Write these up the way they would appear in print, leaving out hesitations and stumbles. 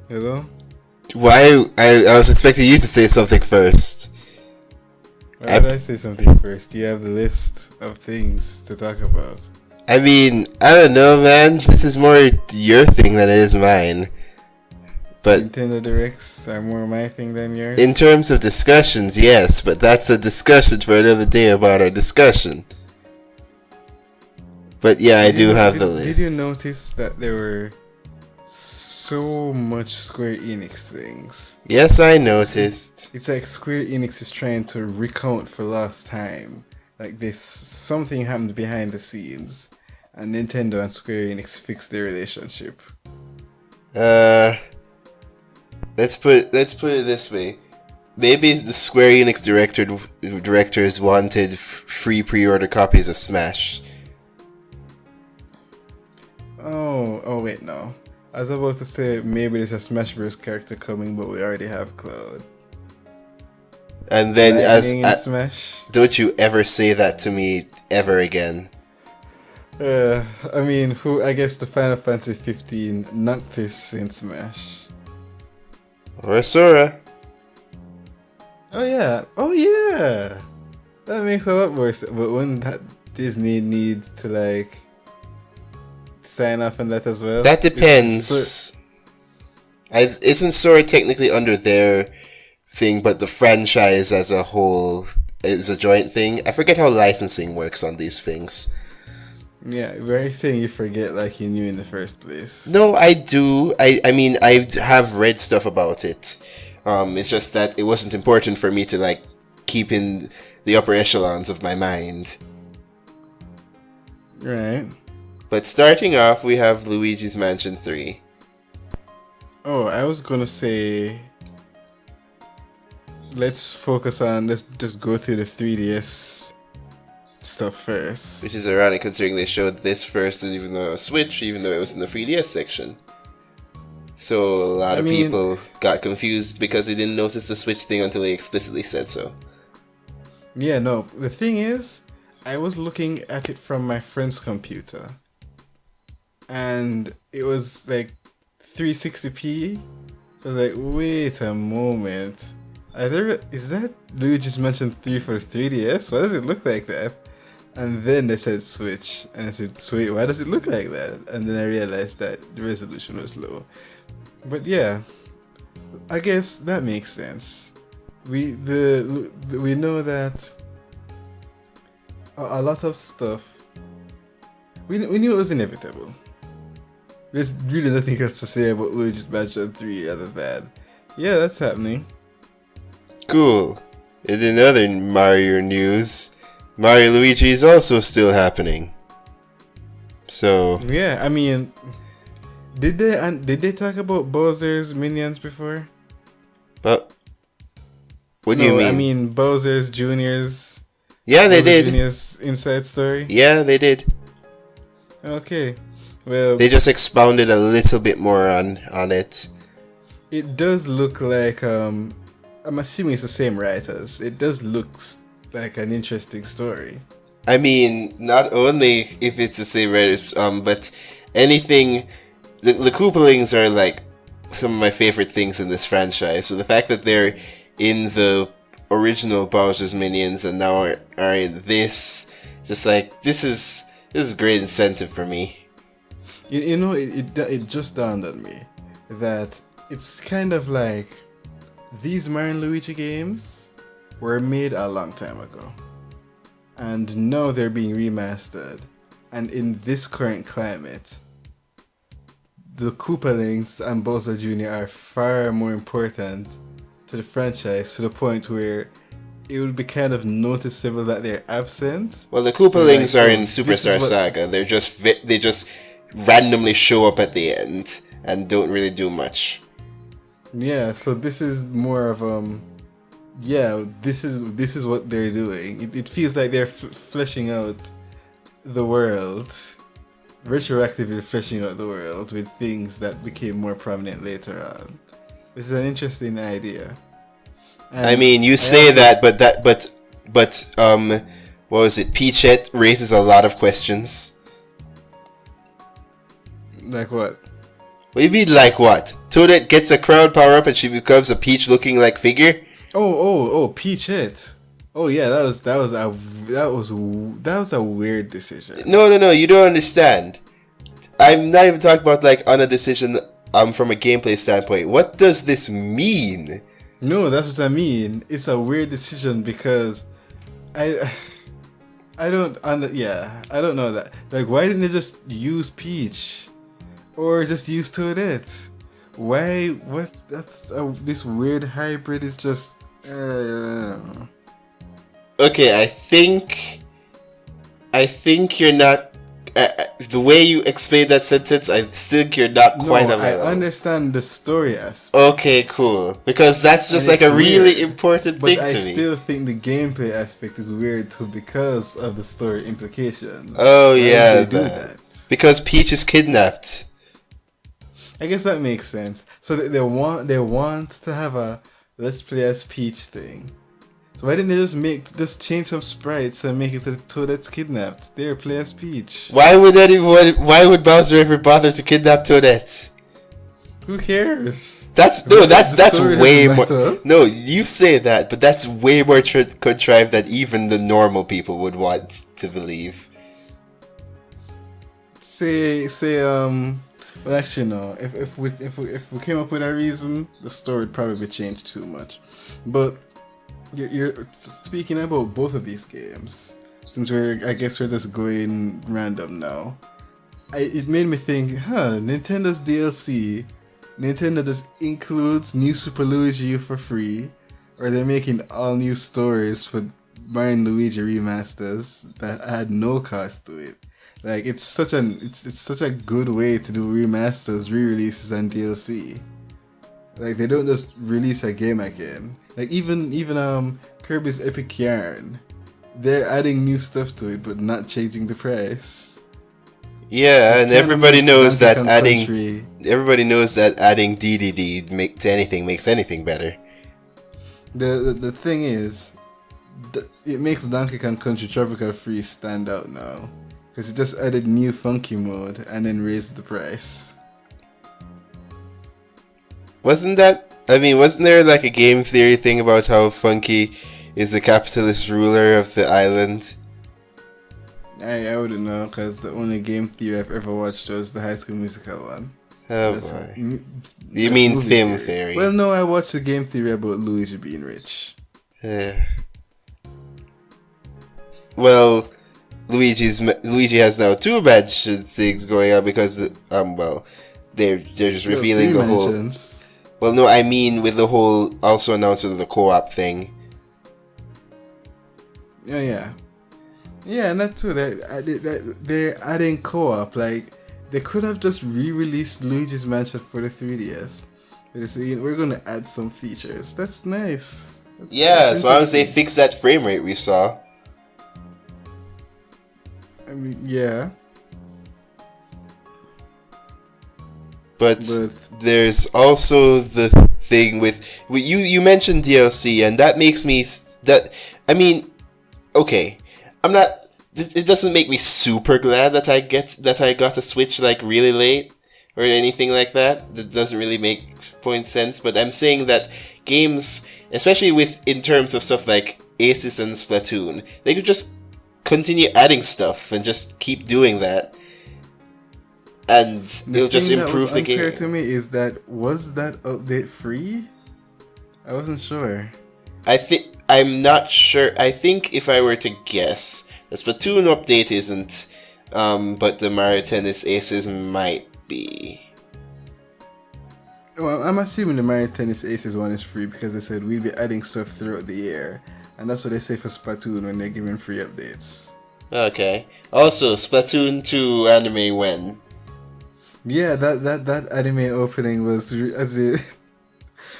Hello? Why? I was expecting you to say something first. Why did I say something first? You have the list of things to talk about. I mean, I don't know, man. This is more your thing than it is mine. But Nintendo Directs are more my thing than yours. in terms of discussions, yes, but that's a discussion for another day about our discussion. But yeah, I do have the list. Did you notice that there were so much Square Enix things? Yes, I noticed. It's like Square Enix is trying to recount for lost time. Like this, something happened behind the scenes, and Nintendo and Square Enix fixed their relationship. Let's put it this way. Maybe the Square Enix directors wanted free pre-order copies of Smash. Oh wait, no. I was about to say maybe there's a Smash Bros. Character coming, but we already have Cloud. And then Smash. Don't you ever say that to me ever again. I mean, I guess the Final Fantasy 15 Noctis in Smash. Or Sora. Oh yeah. That makes a lot more sense. But wouldn't that Disney need to like sign off on that as well? That depends. Isn't Sora technically under their thing, but the franchise as a whole is a joint thing? I forget how licensing works on these things. Yeah, we're saying you forget like you knew in the first place. No, I do. I mean, I have read stuff about it. It's just that it wasn't important for me to like keep in the upper echelons of my mind. Right. But starting off, we have Luigi's Mansion 3. Oh, I was gonna say, let's just go through the 3DS stuff first. Which is ironic considering they showed this first, and even though it was Switch, even though it was in the 3DS section. So a lot of people got confused because they didn't notice the Switch thing until they explicitly said so. Yeah, no, the thing is, I was looking at it from my friend's computer. And it was like 360p. So I was like, wait a moment. Is that Luigi's Mansion 3 for 3DS? Why does it look like that? And then they said Switch. And I said, sweet, why does it look like that? And then I realized that the resolution was low. But yeah, I guess that makes sense. We know that a lot of stuff, we knew it was inevitable. There's really nothing else to say about Luigi's Mansion 3 other than, yeah, that's happening. Cool. In other Mario news, Mario Luigi is also still happening. So yeah, I mean, did they talk about Bowser's minions before? But what do you mean? I mean Bowser's Junior's. Yeah, they did. Junior's inside story. Yeah, they did. Okay, well, they just expounded a little bit more on it. It does look like I'm assuming it's the same writers. It does look like an interesting story. I mean, not only if it's the same writers, but anything. The Koopalings are like some of my favorite things in this franchise. So the fact that they're in the original Bowser's Minions and now are in this, just like this is great incentive for me. You know, it just dawned on me that it's kind of like these Mario and Luigi games were made a long time ago, and now they're being remastered. And in this current climate, the Koopalings and Bowser Jr. are far more important to the franchise, to the point where it would be kind of noticeable that they're absent. Well, the Koopalings are in Superstar Saga. They just randomly show up at the end and don't really do much. Yeah, so this is more of this is what they're doing. It feels like they're fleshing out the world, retroactively fleshing out the world with things that became more prominent later on. This is an interesting idea. And I mean, you say that, but what was it? Peachette raises a lot of questions. Like what? What do you mean, like what? Toadette gets a crown power up and she becomes a peach looking like figure. Oh, Peachette. Oh yeah, that was a weird decision. No, you don't understand. I'm not even talking about like on a decision from a gameplay standpoint. What does this mean? No, that's what I mean. It's a weird decision because I don't I don't know that. Like, why didn't they just use Peach or just use Toadette? Why? What? This weird hybrid is just. Okay, I think you're not. The way you explain that sentence, I think you're not quite. No, I understand the story aspect. Okay, cool. Because that's just like a really important thing to me. But I still think the gameplay aspect is weird too because of the story implications. Oh yeah, they do that. Because Peach is kidnapped. I guess that makes sense. So they want to have a let's play as Peach thing. So why didn't they just change some sprites and make it so that Toadette's kidnapped? There, play as Peach. Why would why would Bowser ever bother to kidnap Toadette? Who cares? That's way more. No, you say that, but that's way more contrived than even the normal people would want to believe. Well, actually, no. If we came up with a reason, the story would probably change too much. But you're speaking about both of these games. Since I guess we're just going random now. It made me think, Nintendo's DLC. Nintendo just includes new Super Luigi U for free, or they're making all new stories for Mario and Luigi remasters that add no cost to it. Like, it's such a good way to do remasters, re-releases, and DLC. Like, they don't just release a game again. Like, even Kirby's Epic Yarn, they're adding new stuff to it, but not changing the price. Yeah, and everybody knows that adding DDD to anything makes anything better. The thing is, it makes Donkey Kong Country Tropical Freeze stand out now. Because it just added new funky mode and then raised the price. Wasn't there like a game theory thing about how Funky is the capitalist ruler of the island? I wouldn't know, because the only game theory I've ever watched was the High School Musical one. Oh boy. You mean film theory? Well, no, I watched a game theory about Luigi being rich. Well, Luigi has now two bad things going on because they're just revealing the whole. Well, no, I mean with the whole also announcement of the co-op thing. Yeah, and that too. They're adding co-op. Like, they could have just re-released Luigi's Mansion for the 3DS. We're gonna add some features. That's nice. As long as they fix that frame rate we saw. I mean, yeah. But there's also the thing with you mentioned DLC, and that makes me okay. I'm not. It doesn't make me super glad that I got a Switch like really late or anything like that. That doesn't really make sense. But I'm saying that games, especially in terms of stuff like Aces and Splatoon, they could just continue adding stuff and just keep doing that, and it'll just improve the game. The thing that was unfair to me is was that update free? I wasn't sure. I'm not sure. I think if I were to guess, the Splatoon update isn't, but the Mario Tennis Aces might be. Well, I'm assuming the Mario Tennis Aces one is free because they said we'll be adding stuff throughout the year. And that's what they say for Splatoon when they're giving free updates. Okay. Also, Splatoon 2 anime when? Yeah, that anime opening was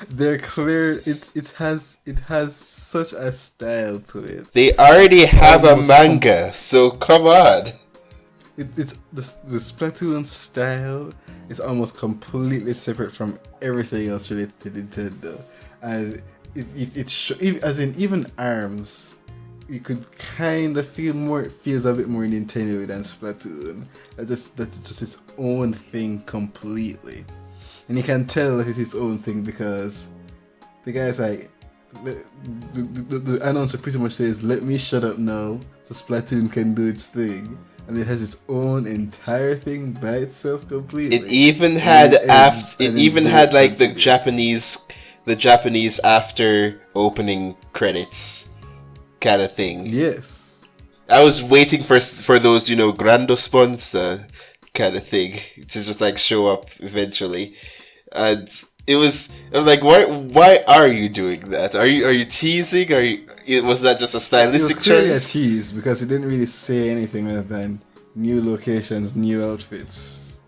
they're clear. It has such a style to it. They already have a manga, so come on. It's the Splatoon style is almost completely separate from everything else related to Nintendo, and even ARMS, you could kind of feels a bit more Nintendo than Splatoon. That's just its own thing completely. and you can tell that it's his own thing because the guy's like, the announcer pretty much says, "Let me shut up now, so Splatoon can do its thing," and it has its own entire thing by itself completely. It even had like the Japanese after opening credits kind of thing. Yes. I was waiting for those, grando sponsor kind of thing to just like show up eventually, and I was like, why are you doing that? Are you teasing? Was that just a stylistic choice? It was clearly a tease because it didn't really say anything other than new locations, new outfits.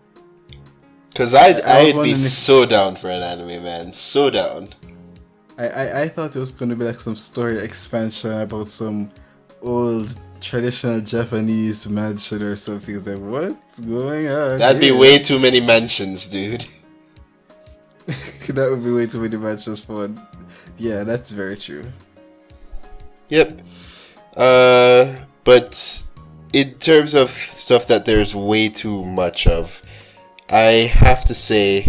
Because I'd be so down for an anime, man, so down. I thought it was going to be like some story expansion about some old traditional Japanese mansion or something. It's like, what's going on? That'd be way too many mansions, dude. That would be way too many mansions for. Yeah, that's very true. Yep. But in terms of stuff that there's way too much of, I have to say,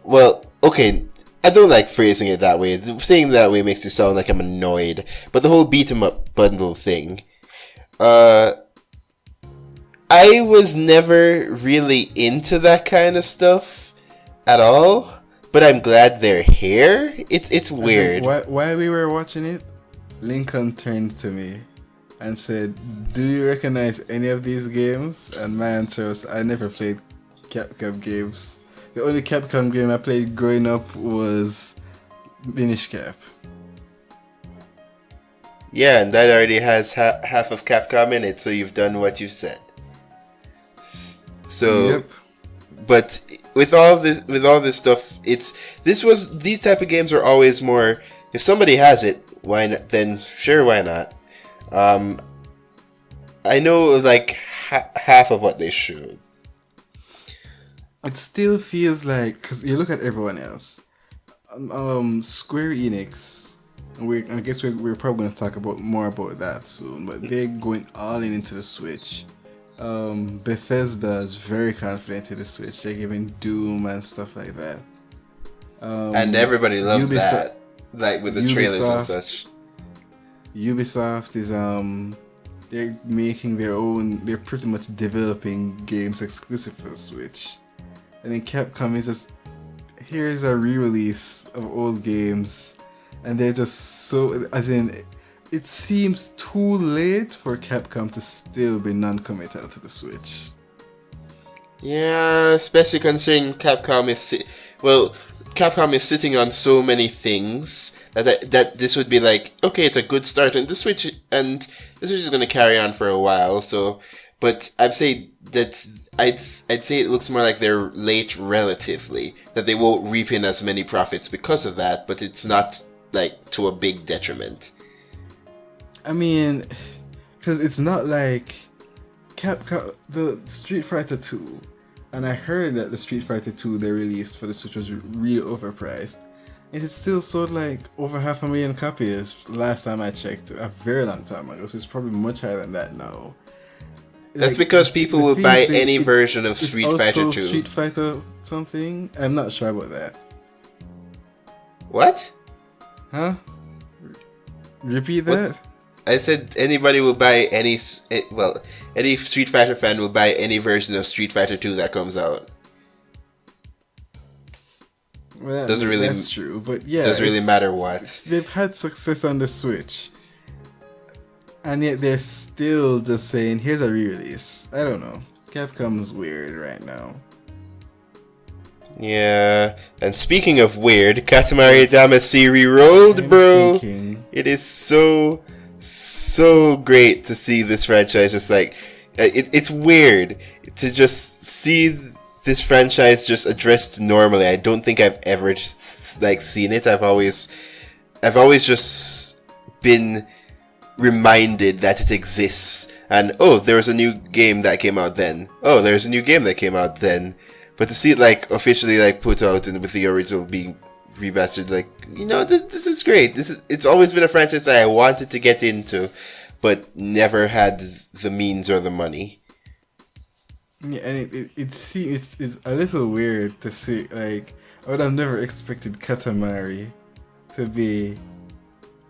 well, okay, I don't like phrasing it that way. Saying it that way makes it sound like I'm annoyed. But the whole beat 'em up bundle thing, I was never really into that kind of stuff at all. But I'm glad they're here. It's weird. While we were watching it, Lincoln turned to me and said, "Do you recognize any of these games?" And my answer was, "I never played Capcom games. The only Capcom game I played growing up was Minish Cap." Yeah, and that already has half of Capcom in it, so you've done what you said. So, yep. But with all this stuff, these type of games are always more. If somebody has it, why not? Then sure, why not? I know like half of what they showed. It still feels like, because you look at everyone else, Square Enix. I guess we're probably going to talk more about that soon. But they're going all into the Switch. Bethesda is very confident in the Switch. They're giving Doom and stuff like that. And everybody loved that, like with the trailers and such. Ubisoft is they're making their own. They're pretty much developing games exclusive for the Switch. And then Capcom is just, here's a re-release of old games, and they're just so, as in, it seems too late for Capcom to still be non-committal to the Switch. Yeah, especially considering Capcom is sitting on so many things that this would be like, okay, it's a good start, and the Switch is going to carry on for a while. So, but I'd say it looks more like they're late relatively, that they won't reap in as many profits because of that, but it's not like to a big detriment. I mean, because it's not like Capcom, the Street Fighter 2, and I heard that the Street Fighter 2 they released for the Switch was real overpriced. It is still sold like over 500,000 copies last time I checked, a very long time ago, so it's probably much higher than that now. That's like, because people will buy any version of Street Fighter 2. Street Fighter something? I'm not sure about that. What? Huh? Repeat that? What? I said anybody will buy any Street Fighter fan will buy any version of Street Fighter 2 that comes out. Well, that's true, but yeah, doesn't really matter what. They've had success on the Switch, and yet they're still just saying, "Here's a re-release." I don't know. Capcom's weird right now. Yeah, and speaking of weird, Katamari Damacy re-rolled, bro. It is so great to see this franchise just like it's weird to just see this franchise just addressed normally. I don't think I've ever like seen it. I've always just been reminded that it exists, and oh, there was a new game that came out then. Oh, there's a new game that came out then. But to see it like officially like put out and with the original being remastered, like, you know, this is great. It's always been a franchise I wanted to get into, but never had the means or the money. Yeah, and it seems it's a little weird to see. Like, I would have never expected Katamari to be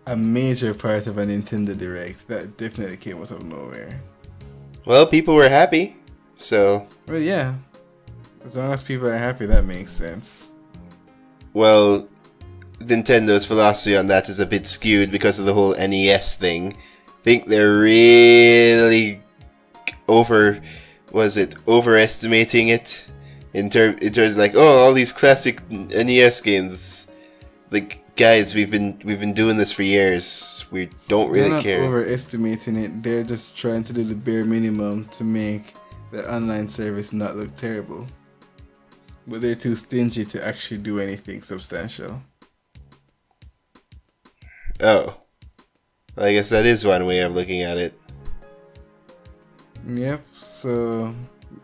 a major part of a Nintendo Direct. That definitely came out of nowhere. Well, people were happy, so Well, yeah, as long as people are happy, that makes sense. well, Nintendo's philosophy on that is a bit skewed because of the whole NES thing. I think they're really overestimating it in terms like, oh, all these classic NES games. Like, guys, we've been doing this for years. We don't They're really not care. overestimating it. They're just trying to do the bare minimum to make the online service not look terrible. But they're too stingy to actually do anything substantial. Oh, I guess that is one way of looking at it. Yep, so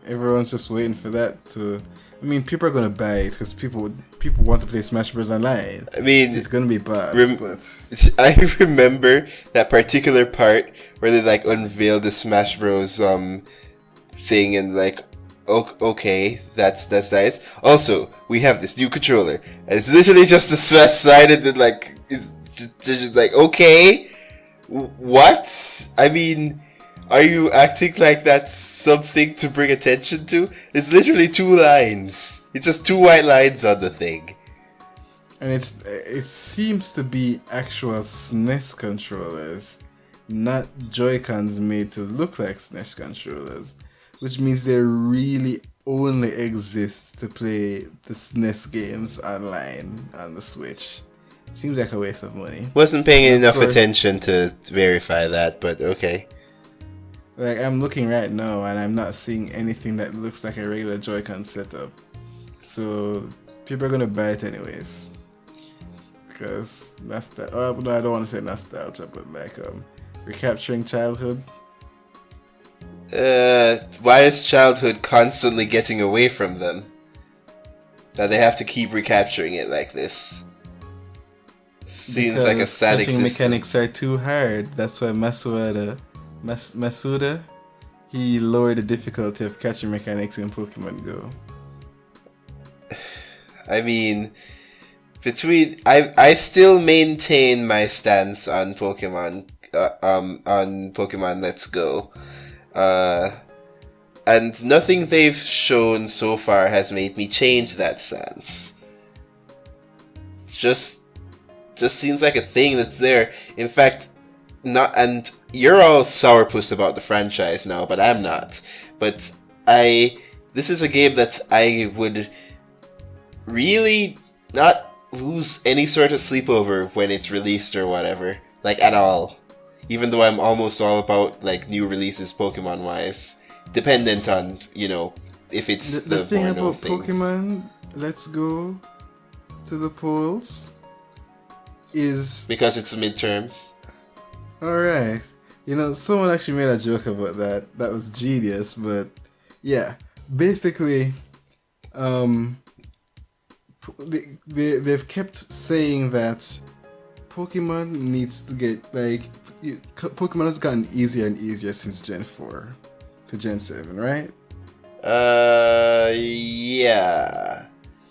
everyone's just waiting for that to. I mean, people are gonna buy it because people want to play Smash Bros. Online. I mean, It's gonna be bad, but I remember that particular part where they like unveiled the Smash Bros. Thing and like, okay, that's nice. Also, we have this new controller, and it's literally just the Smash side, and then like, it's just like, okay, what? I mean, are you acting like that's something to bring attention to? It's literally 2 lines. It's just 2 white lines on the thing. and it seems to be actual SNES controllers, not Joy-Cons made to look like SNES controllers, which means they really only exist to play the SNES games online on the Switch. Seems like a waste of money. Wasn't paying Of enough course. attention to verify that, but okay. Like, I'm looking right now and I'm not seeing anything that looks like a regular Joy-Con setup. So people are gonna buy it anyways. Because that's that. Oh, no, I don't want to say nostalgia, but like recapturing childhood. Why is childhood constantly getting away from them? That they have to keep recapturing it like this. Seems like a Because sad catching existence. mechanics are too hard. That's why Masuda, he lowered the difficulty of catching mechanics in Pokemon Go. I mean, I still maintain my stance on Pokemon Let's Go. And nothing they've shown so far has made me change that stance. It's just seems like a thing that's there. In fact, and you're all sourpuss about the franchise now, but I'm not. But this is a game that I would really not lose any sort of sleep over when it's released or whatever, like at all. Even though I'm almost all about like new releases Pokemon wise, dependent on if it's The thing more known about things. Pokemon Let's Go to the polls is Because it's midterms. alright. Someone actually made a joke about that. That was genius, but yeah. Basically, they've kept saying that Pokemon needs to get Pokemon has gotten easier and easier since Gen 4 to Gen 7, right? Yeah.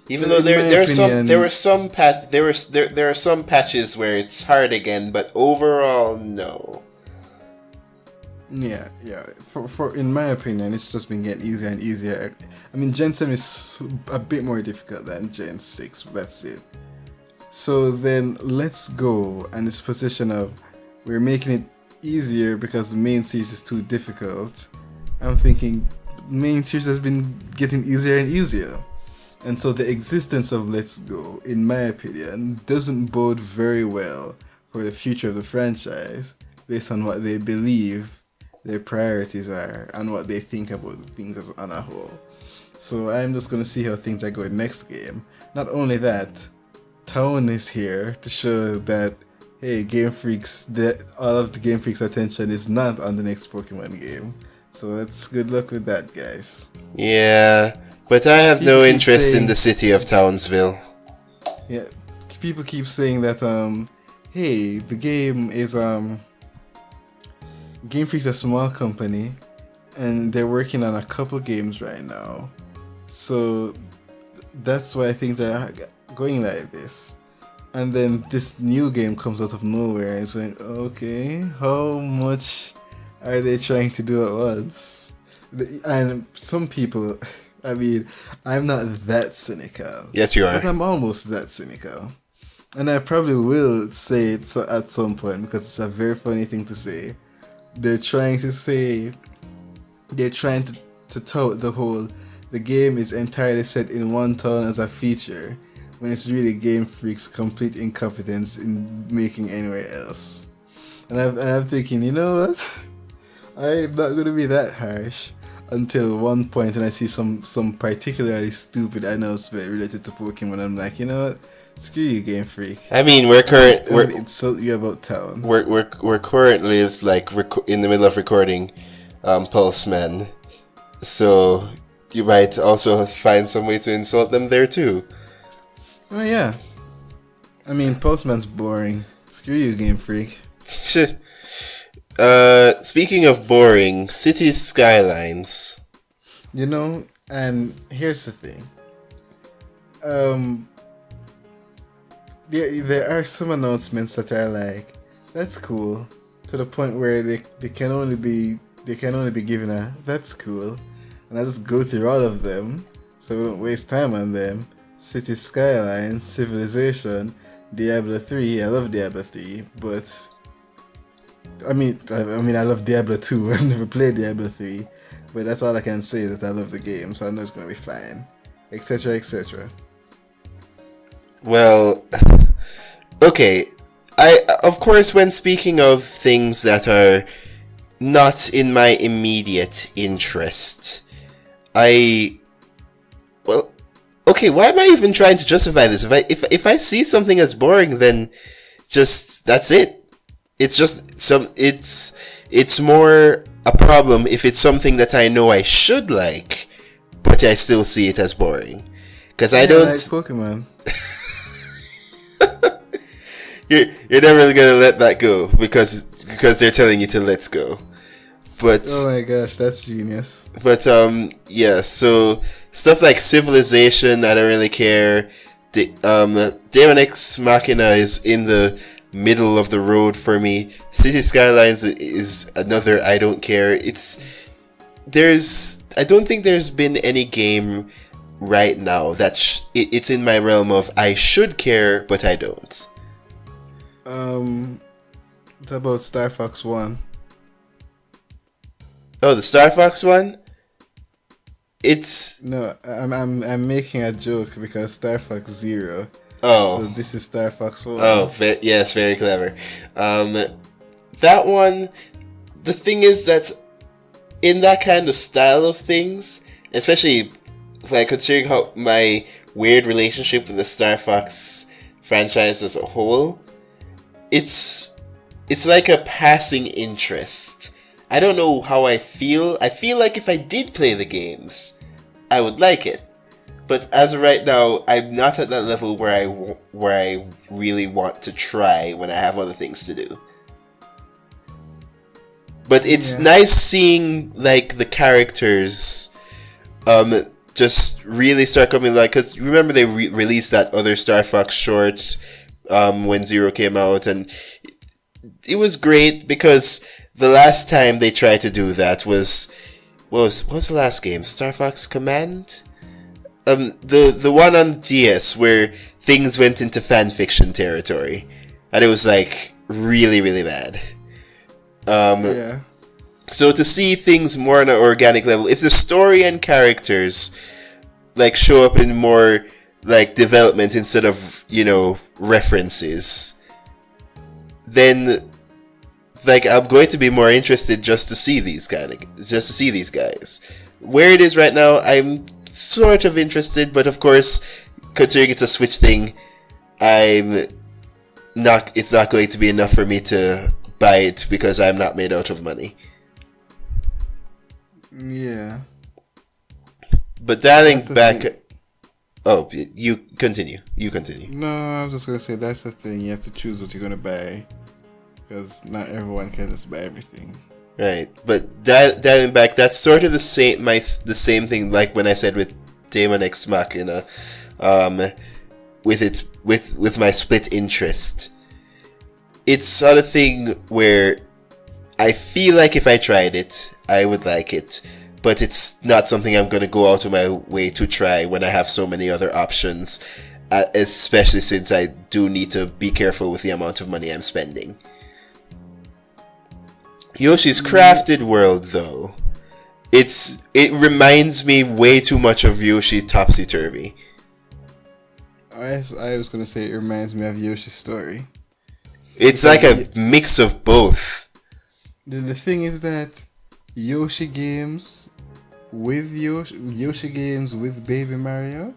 Even So though in my there are some patches where it's hard again, but overall no. Yeah. For in my opinion, it's just been getting easier and easier. I mean, Gen 7 is a bit more difficult than Gen 6. But that's it. So then let's go and this position of we're making it easier because the main series is too difficult. I'm thinking main series has been getting easier and easier. And so the existence of Let's Go, in my opinion, doesn't bode very well for the future of the franchise based on what they believe their priorities are and what they think about things as on a whole. So I'm just going to see how things are going next game. Not only that, Town is here to show that, hey, all of the Game Freak's attention is not on the next Pokemon game. So that's good luck with that, guys. Yeah, but I have People no keep interest in saying- the city of Townsville. Yeah, people keep saying that, hey, the game is, Game Freak's a small company, and they're working on a couple games right now. So that's why things are going like this. And then this new game comes out of nowhere. It's like, okay, how much are they trying to do at once? And some people, I mean, I'm not that cynical. Yes, you are. But I'm almost that cynical. And I probably will say it at some point because it's a very funny thing to say. They're trying to tout the game is entirely set in one town as a feature, when it's really Game Freak's complete incompetence in making anywhere else. And I'm thinking, you know what? I'm not going to be that harsh until one point when I see some particularly stupid announcement related to Pokemon. I'm like, you know what? Screw you, Game Freak. I mean, we're insult you about town. We're currently like in the middle of recording Pulseman, so you might also find some way to insult them there too. Oh yeah. I mean, Pulseman's boring. Screw you, Game Freak. Speaking of boring, Cities Skylines. You know, and here's the thing. There are some announcements that are like, that's cool, to the point where they can only be given a that's cool, and I just go through all of them so we don't waste time on them. City Skylines, Civilization, Diablo 3. I love Diablo 3, but I mean I love Diablo 2. I've never played Diablo 3, but that's all I can say, that I love the game, so I know it's gonna be fine, etc., etc. Well, okay. Of course, when speaking of things that are not in my immediate interest, okay, why am I even trying to justify this? If I see something as boring, then just that's it. It's just it's more a problem if it's something that I know I should like, but I still see it as boring. Because I don't like Pokemon. You're never really gonna let that go because they're telling you to let's go. But oh my gosh, that's genius. But yeah, so stuff like Civilization, I don't really care. Daemon X Machina is in the middle of the road for me. City Skylines is another I don't care. I don't think there's been any game right now that it's in my realm of I should care but I don't. What about Star Fox 1? Oh, the Star Fox one? No, I'm making a joke because Star Fox 0. Oh. So this is Star Fox 1. Oh, yes, very clever. That one, the thing is that in that kind of style of things, especially like considering how my weird relationship with the Star Fox franchise as a whole, it's like a passing interest. I don't know how I feel. I feel like if I did play the games, I would like it. But as of right now, I'm not at that level where I really want to try when I have other things to do. But it's nice seeing like the characters just really start coming like, because remember they released that other Star Fox short when Zero came out, and it was great because the last time they tried to do that was what was the last game? Star Fox Command? The one on DS where things went into fanfiction territory, and it was like really, really bad. So to see things more on an organic level, if the story and characters like show up in more like development instead of, you know, references, then like I'm going to be more interested just to see these guys. Where it is right now, I'm sort of interested, but of course, considering it's a Switch thing, it's not going to be enough for me to buy it because I'm not made out of money. Yeah. But dialing back... Oh, you continue. No, I was just going to say, that's the thing. You have to choose what you're going to buy. Because not everyone can just buy everything. Right, but dialing back, that's sort of the same thing like when I said with Daemon X Machina, um, with my split interest. It's sort of thing where I feel like if I tried it, I would like it, but it's not something I'm gonna go out of my way to try when I have so many other options, especially since I do need to be careful with the amount of money I'm spending. Yoshi's Crafted World, though, it reminds me way too much of Yoshi Topsy Turvy. I was gonna say it reminds me of Yoshi's Story. It's like a mix of both. The thing is that Yoshi games Yoshi games with Baby Mario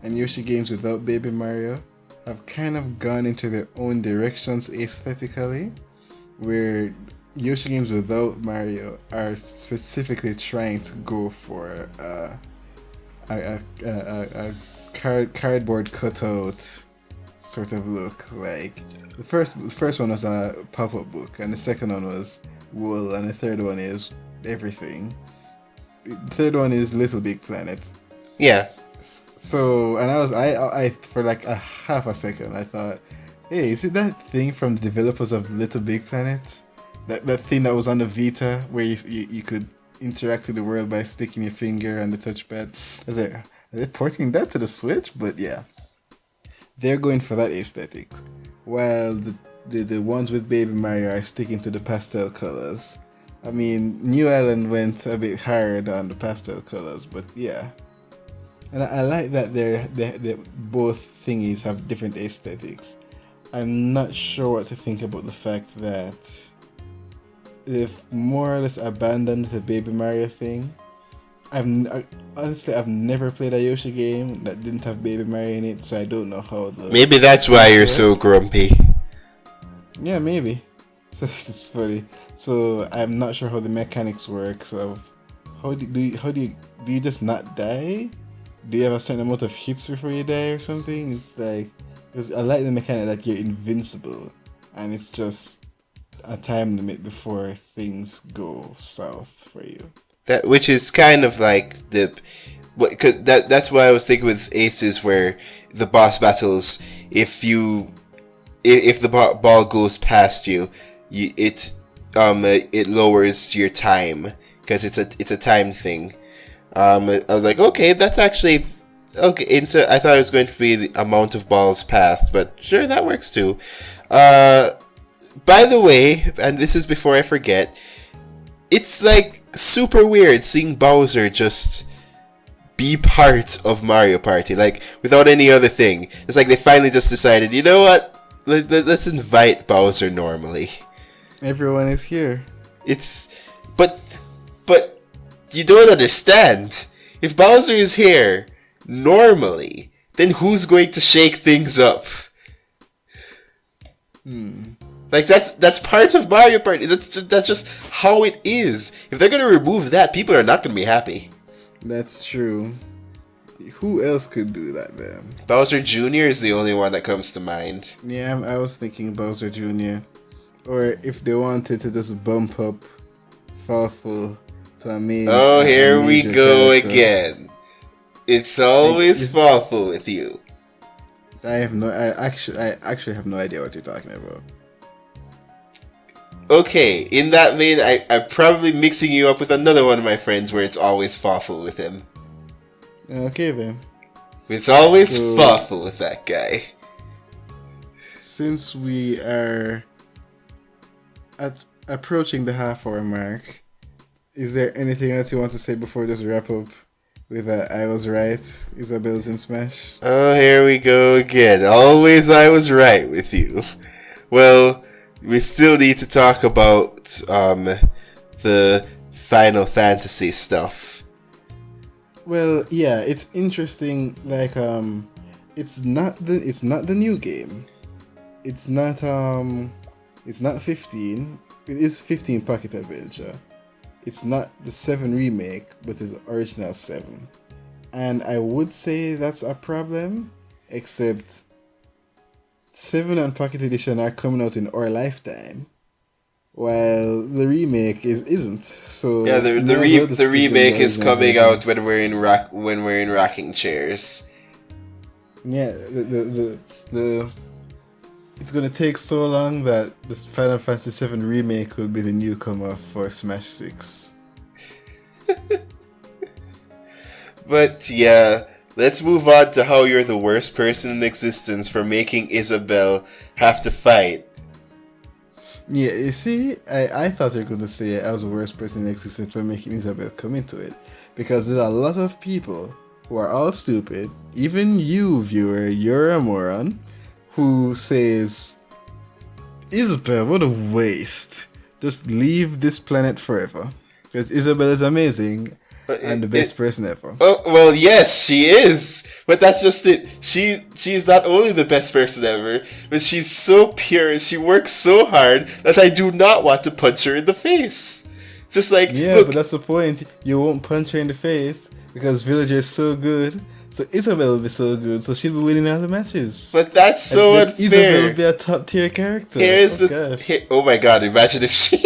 and Yoshi games without Baby Mario have kind of gone into their own directions aesthetically, where Yoshi games without Mario are specifically trying to go for a cardboard cutout sort of look. Like the first one was a pop-up book, and the second one was wool, and the third one is everything. The third one is Little Big Planet. Yeah. So, and I for like a half a second, I thought, hey, is it that thing from the developers of Little Big Planet? That thing that was on the Vita where you could interact with the world by sticking your finger on the touchpad. I was like, are they porting that to the Switch? But yeah, they're going for that aesthetic, while the ones with Baby Mario are sticking to the pastel colors. I mean, New Island went a bit hard on the pastel colors, but yeah. And I like that they both thingies have different aesthetics. I'm not sure what to think about the fact that they've more or less abandoned the Baby Mario thing. Honestly, I've never played a Yoshi game that didn't have Baby Mario in it, so I don't know how the... Maybe that's why you're so grumpy. Yeah, maybe. So it's funny. So I'm not sure how the mechanics work. So how do you just not die? Do you have a certain amount of hits before you die or something? It's like, because I like the mechanic that you're invincible, and it's just a time limit before things go south for you. That, which is kind of like that's why I was thinking with Aces, where the boss battles, if the ball goes past you, it lowers your time because it's a time thing. I was like, okay, that's actually okay. And so I thought it was going to be the amount of balls passed, but sure, that works too. By the way, and this is before I forget, it's like super weird seeing Bowser just be part of Mario Party, like without any other thing. It's like they finally just decided, you know what? Let's invite Bowser normally. Everyone is here. But you don't understand. If Bowser is here normally, then who's going to shake things up? Like that's part of Mario Party. That's just how it is. If they're gonna remove that, people are not gonna be happy. That's true. Who else could do that then? Bowser Jr. is the only one that comes to mind. Yeah, I was thinking Bowser Jr. Or if they wanted to just bump up Farfel to a main. Oh, here we go character. again. It's always Farfel with you. I actually have no idea what you're talking about. Okay, in that vein, I'm probably mixing you up with another one of my friends where it's always Farfel with him. Okay then. It's always Farfel with that guy. Since we are approaching the half-hour mark, is there anything else you want to say before we just wrap up with I was right, Isabel's in Smash? Oh, here we go again. Always I was right with you. Well, we still need to talk about the Final Fantasy stuff. Well, yeah, it's interesting. Like, it's not the new game. It's not 15. It is 15 Pocket Adventure. It's not the 7 remake, but it's the original 7. And I would say that's a problem, except 7 and Pocket Edition are coming out in our lifetime, while the remake isn't. So Yeah, the remake is coming out out when we're in rocking chairs. Yeah, the it's gonna take so long that this Final Fantasy VII remake will be the newcomer for Smash 6. But yeah, let's move on to how you're the worst person in existence for making Isabelle have to fight. Yeah, you see, I thought you were going to say I was the worst person in existence for making Isabelle come into it. Because there's a lot of people who are all stupid, even you, viewer, you're a moron, who says, Isabelle, what a waste. Just leave this planet forever. Because Isabelle is amazing and the best person ever. Oh, well, yes, she is. But that's just it. She's not only the best person ever, but she's so pure. She works so hard that I do not want to punch her in the face. Just like, yeah, look, but that's the point. You won't punch her in the face because Villager is so good. So Isabelle will be so good, so she'll be winning all the matches. But that's so and unfair. Isabelle will be a top tier character. Oh my god! Imagine if she,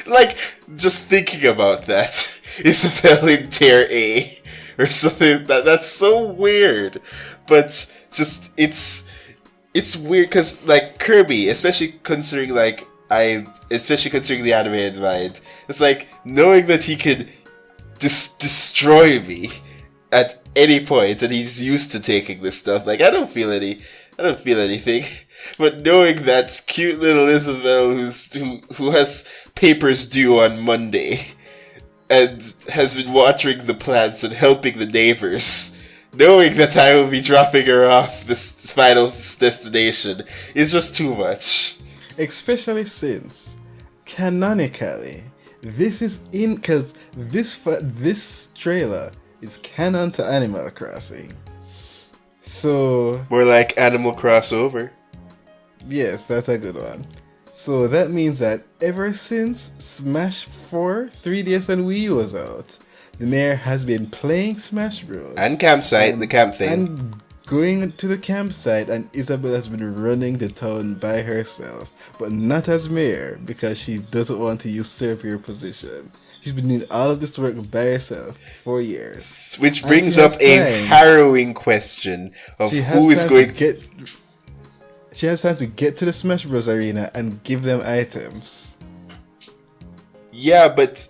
like, just thinking about that. Isabelle in tier A or something. That's so weird, but just it's weird because like Kirby, especially considering the animated mind, it's like knowing that he could destroy me at any point, and he's used to taking this stuff. Like I don't feel anything. But knowing that cute little Isabelle who has papers due on Monday and has been watering the plants and helping the neighbors, knowing that I will be dropping her off this final destination is just too much. Especially since, canonically, because this trailer is canon to Animal Crossing. So more like Animal Crossover. Yes, that's a good one. So that means that ever since Smash 4 3DS and Wii U was out, the mayor has been playing Smash Bros. And campsite, the camp thing. And going to the campsite, and Isabelle has been running the town by herself. But not as mayor, because she doesn't want to usurp your position. She's been doing all of this work by herself for years. Which brings up a harrowing question of who is going to... She has time to get to the Smash Bros. Arena and give them items. Yeah, but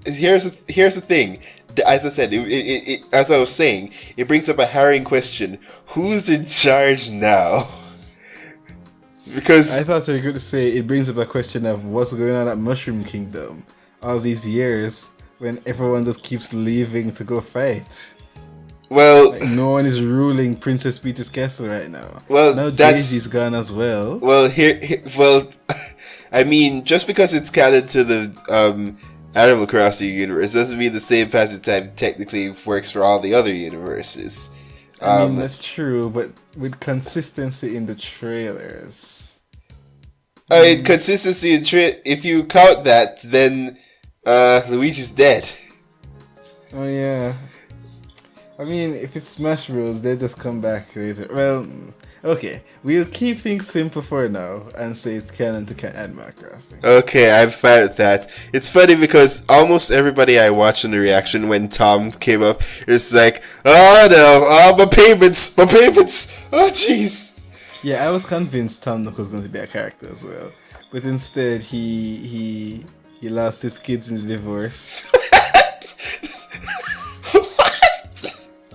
here's the thing. As I said, as I was saying, it brings up a harrowing question. Who's in charge now? Because... I thought you were going to say it brings up a question of what's going on at Mushroom Kingdom all these years when everyone just keeps leaving to go fight. Well, like, no one is ruling Princess Peach's castle right now. Well, now Daisy's gone as well. Well, I mean, just because it's canon to the Animal Crossing universe doesn't mean the same passage of time technically works for all the other universes. I mean, that's true, but with consistency in the trailers. I mean, consistency in if you count that, then Luigi's dead. Oh yeah. I mean, if it's Smash Bros, they just come back later. Well, okay, we'll keep things simple for now and say it's canon to Animal Crossing. Okay, I'm fine with that. It's funny because almost everybody I watched in the reaction when Tom came up is like, oh no, my payments, oh jeez. Yeah, I was convinced Tom Nook was going to be a character as well, but instead he lost his kids in the divorce.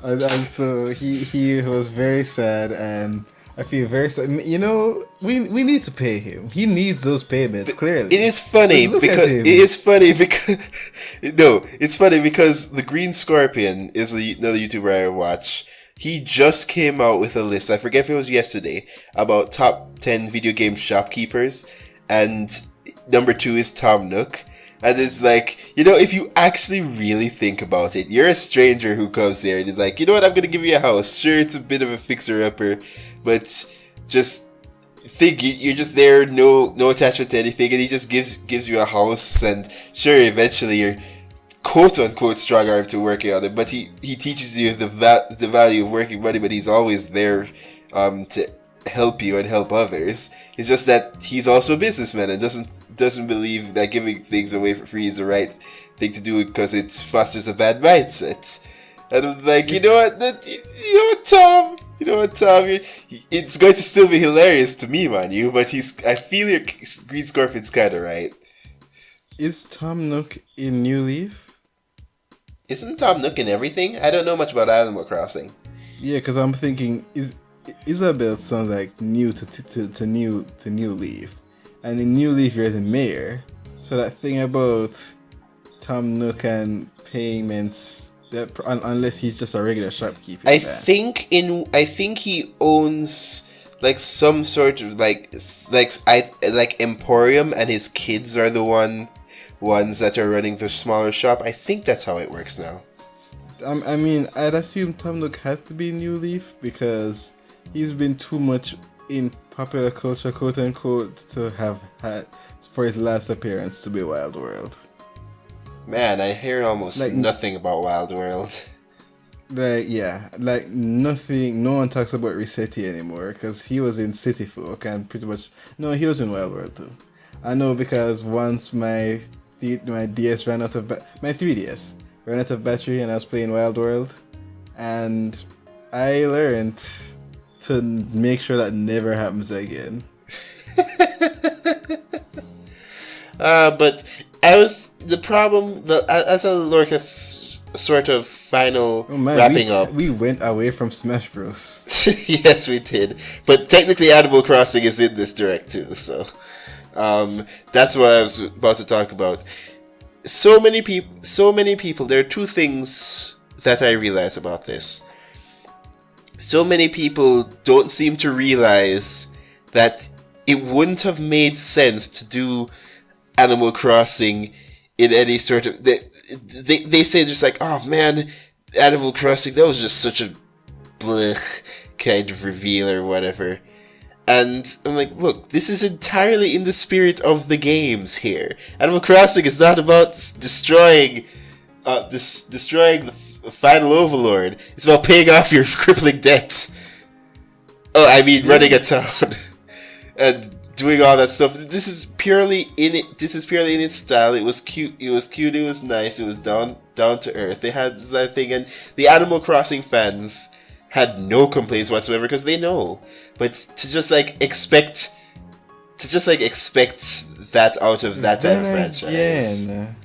And so he was very sad, and I feel very sad. You know, we need to pay him. He needs those payments, clearly. It's funny because the Green Scorpion is another YouTuber I watch. He just came out with a list, I forget if it was yesterday, about top 10 video game shopkeepers, and number 2 is Tom Nook. And it's like, you know, if you actually really think about it, you're a stranger who comes here and is like, you know what, I'm going to give you a house. Sure, it's a bit of a fixer-upper, but just think you're just there, no attachment to anything, and he just gives you a house, and sure, eventually you're quote-unquote strong-armed to working on it, but he teaches you the value of working money, but he's always there to help you and help others. It's just that he's also a businessman and doesn't doesn't believe that giving things away for free is the right thing to do because it fosters a bad mindset. And I'm like, you know what, Tom? You know what, Tom? It's going to still be hilarious to me, man, but I feel your Green Scorpion's kind of right. Is Tom Nook in New Leaf? Isn't Tom Nook in everything? I don't know much about Animal Crossing. Yeah, because I'm thinking, Isabel sounds like new to New Leaf, and in New Leaf you're the mayor. So that thing about Tom Nook and payments. Unless he's just a regular shopkeeper. I think he owns like some sort of like Emporium, and his kids are the ones that are running the smaller shop. I think that's how it works now. I mean, I'd assume Tom Nook has to be New Leaf because he's been too much in popular culture, quote unquote, to have had for his last appearance to be Wild World. Man, I hear almost nothing about Wild World. Nothing. No one talks about Resetti anymore because he was in City Folk and pretty much he was in Wild World too. I know because once my DS ran out of my 3DS ran out of battery and I was playing Wild World, and I learned to make sure that never happens again. But as a Lorca sort of final wrapping up. We went away from Smash Bros. Yes, we did. But technically, Animal Crossing is in this direct too, so that's what I was about to talk about. So many people. There are two things that I realize about this. So many people don't seem to realize that it wouldn't have made sense to do Animal Crossing in any sort of... They say just like, oh man, Animal Crossing, that was just such a blech kind of reveal or whatever. And I'm like, look, this is entirely in the spirit of the games here. Animal Crossing is not about destroying the final overlord. It's about paying off your crippling debt. Oh, I mean, running a town. And doing all that stuff. This is purely in its style. It was cute. It was nice. It was down to earth. They had that thing, and the Animal Crossing fans had no complaints whatsoever because they know. But to just expect that out of that type of franchise. Again,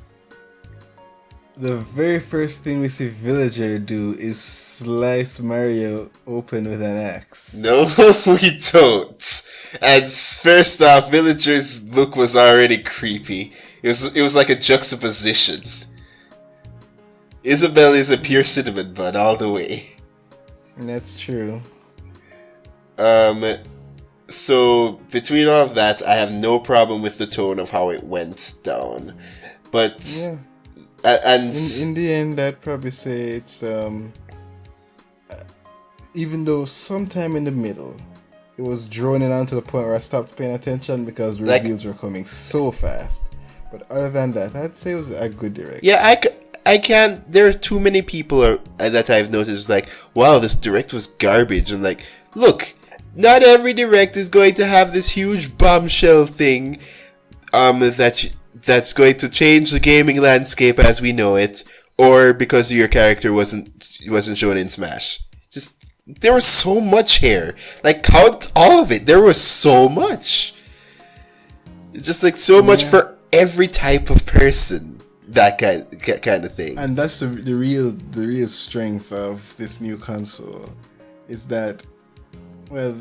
the very first thing we see Villager do is slice Mario open with an axe. No, we don't. And first off, Villager's look was already creepy. It was like a juxtaposition. Isabelle is a pure cinnamon bun all the way. That's true. So between all of that, I have no problem with the tone of how it went down. But yeah. And in the end, I'd probably say it's even though sometime in the middle it was droning on to the point where I stopped paying attention because reveals were coming so fast. But other than that, I'd say it was a good direction. Yeah, I can't. There are too many people that I've noticed like, wow, this direct was garbage. And like, look, not every direct is going to have this huge bombshell thing that's going to change the gaming landscape as we know it, or because your character wasn't shown in Smash. Just there was so much here. Like, count all of it. There was so much. Just like so much for every type of person. That kind of thing. And that's the real strength of this new console, is that, well,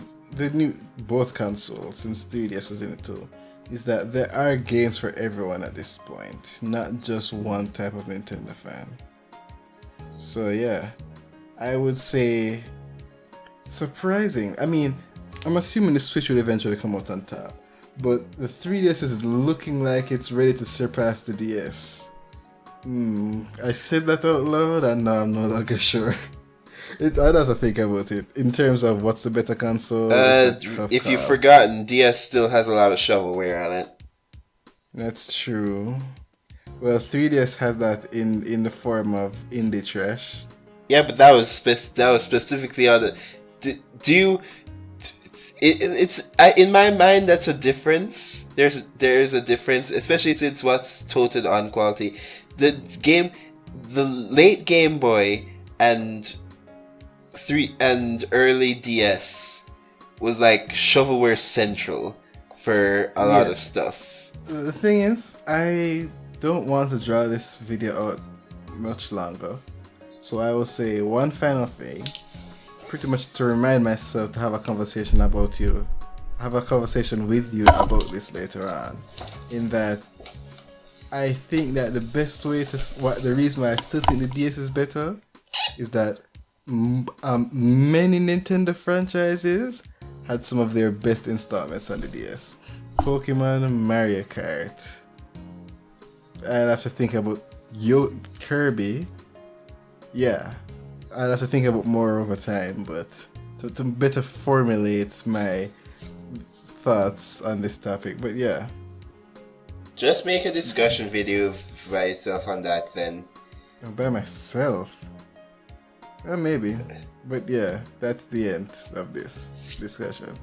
both consoles, since 3DS was in it too, is that there are games for everyone at this point, not just one type of Nintendo fan. So yeah, I would say surprising. I mean, I'm assuming the Switch will eventually come out on top, but the 3DS is looking like it's ready to surpass the DS. I said that out loud and now I'm no longer sure. I'd have to think about it in terms of what's the better console. If you've forgotten, DS still has a lot of shovelware on it. That's true. Well, 3DS has that in the form of indie trash. Yeah, but that was specifically on the. in my mind that's a difference. There's a difference, especially since what's toted on quality. The late Game Boy and early DS was like shovelware central for a lot of stuff. The thing is, I don't want to draw this video out much longer, so I will say one final thing, pretty much to remind myself to have a conversation with you about this later on. In that, I think that the best way the reason why I still think the DS is better is that many Nintendo franchises had some of their best installments on the DS. Pokemon, Mario Kart. I'd have to think about Kirby. Yeah, I'd have to think about more over time, but to better formulate my thoughts on this topic. But yeah. Just make a discussion video by yourself on that then. By myself? Well, maybe. But yeah, that's the end of this discussion.